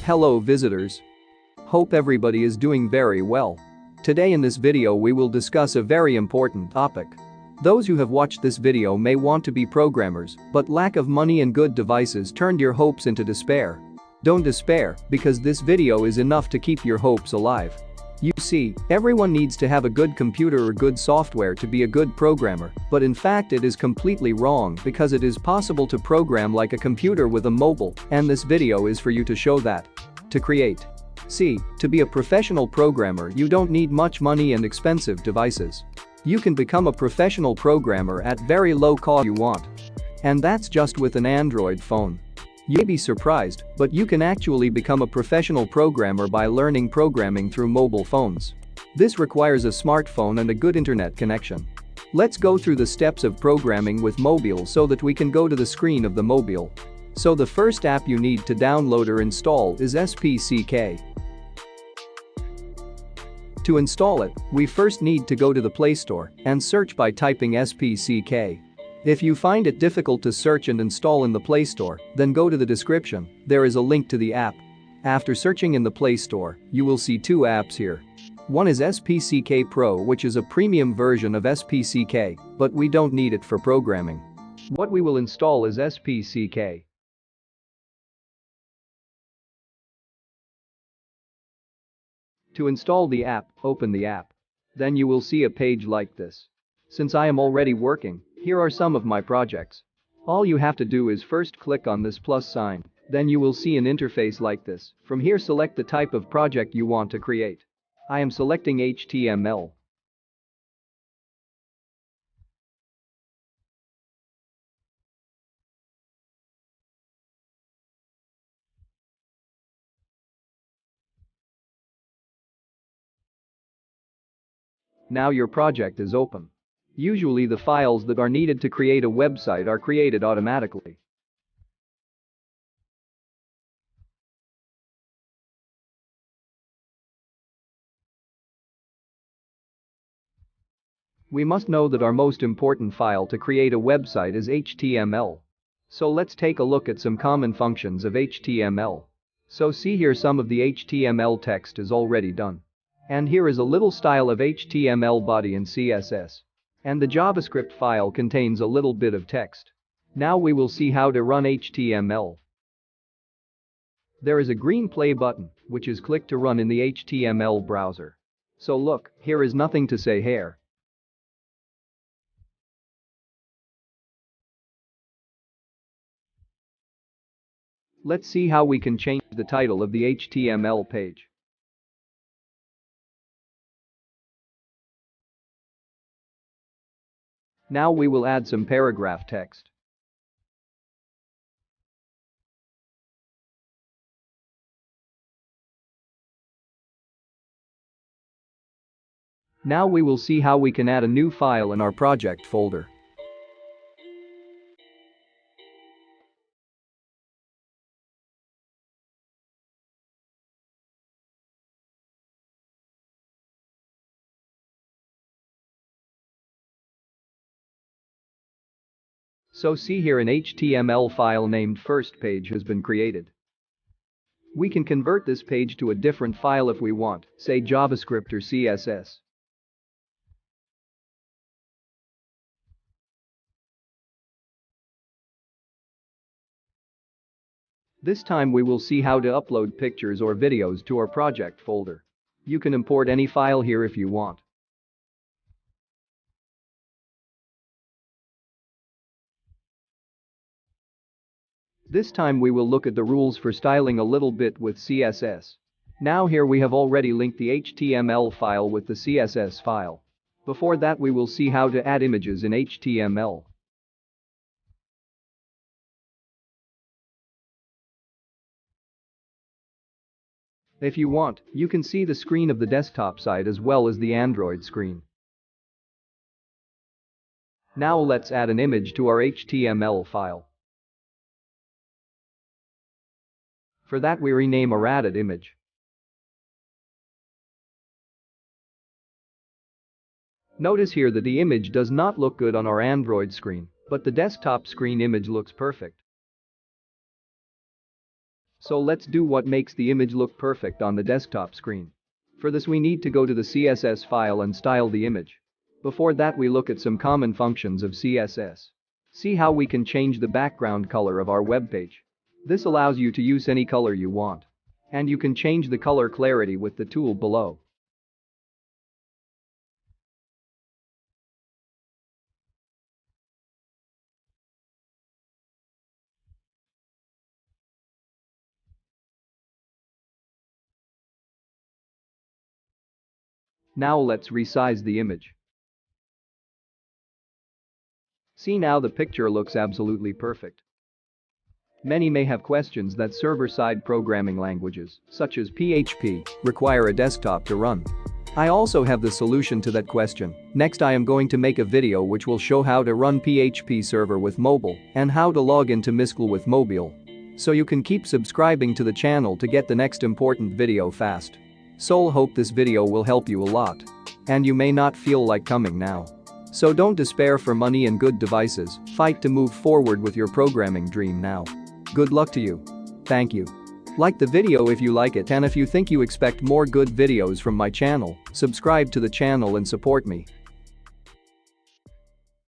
Hello visitors. Hope everybody is doing very well. Today in this video we will discuss a very important topic. Those who have watched this video may want to be programmers, but lack of money and good devices turned your hopes into despair. Don't despair, because this video is enough to keep your hopes alive. You see, everyone needs to have a good computer or good software to be a good programmer, but in fact it is completely wrong because it is possible to program like a computer with a mobile, and this video is for you to show that. To create. See, to be a professional programmer you don't need much money and expensive devices. You can become a professional programmer at very low cost you want. And that's just with an Android phone. You may be surprised, but you can actually become a professional programmer by learning programming through mobile phones. This requires a smartphone and a good internet connection. Let's go through the steps of programming with mobile so that we can go to the screen of the mobile. So the first app you need to download or install is SPCK. To install it, we first need to go to the Play Store and search by typing SPCK. If you find it difficult to search and install in the Play Store, then go to the description, there is a link to the app. After searching in the Play Store, you will see two apps here. One is SPCK Pro, which is a premium version of SPCK, but we don't need it for programming. What we will install is SPCK. To install the app, open the app. Then you will see a page like this. Since I am already working, here are some of my projects. All you have to do is first click on this plus sign, then you will see an interface like this. From here select the type of project you want to create. I am selecting HTML. Now your project is open. Usually the files that are needed to create a website are created automatically. We must know that our most important file to create a website is HTML. So let's take a look at some common functions of HTML. So see here some of the HTML text is already done. And here is a little style of HTML body and CSS. And the JavaScript file contains a little bit of text. Now we will see how to run HTML. There is a green play button, which is click to run in the HTML browser. So look, here is nothing to say here. Let's see how we can change the title of the HTML page. Now we will add some paragraph text. Now we will see how we can add a new file in our project folder. So see here an HTML file named first page has been created. We can convert this page to a different file if we want, say JavaScript or CSS. This time we will see how to upload pictures or videos to our project folder. You can import any file here if you want. This time we will look at the rules for styling a little bit with CSS. Now here we have already linked the HTML file with the CSS file. Before that we will see how to add images in HTML. If you want, you can see the screen of the desktop side as well as the Android screen. Now let's add an image to our HTML file. For that we rename our added image. Notice here that the image does not look good on our Android screen, but the desktop screen image looks perfect. So let's do what makes the image look perfect on the desktop screen. For this we need to go to the CSS file and style the image. Before that we look at some common functions of CSS. See how we can change the background color of our web page. This allows you to use any color you want. And you can change the color clarity with the tool below. Now let's resize the image. See, now the picture looks absolutely perfect. Many may have questions that server-side programming languages, such as PHP, require a desktop to run. I also have the solution to that question. Next I am going to make a video which will show how to run PHP server with mobile and how to log into Miskel with mobile. So you can keep subscribing to the channel to get the next important video fast. So hope this video will help you a lot. And you may not feel like coming now. So don't despair for money and good devices, fight to move forward with your programming dream now. Good luck to you. Thank you. Like the video if you like it, and if you think you expect more good videos from my channel, subscribe to the channel and support me.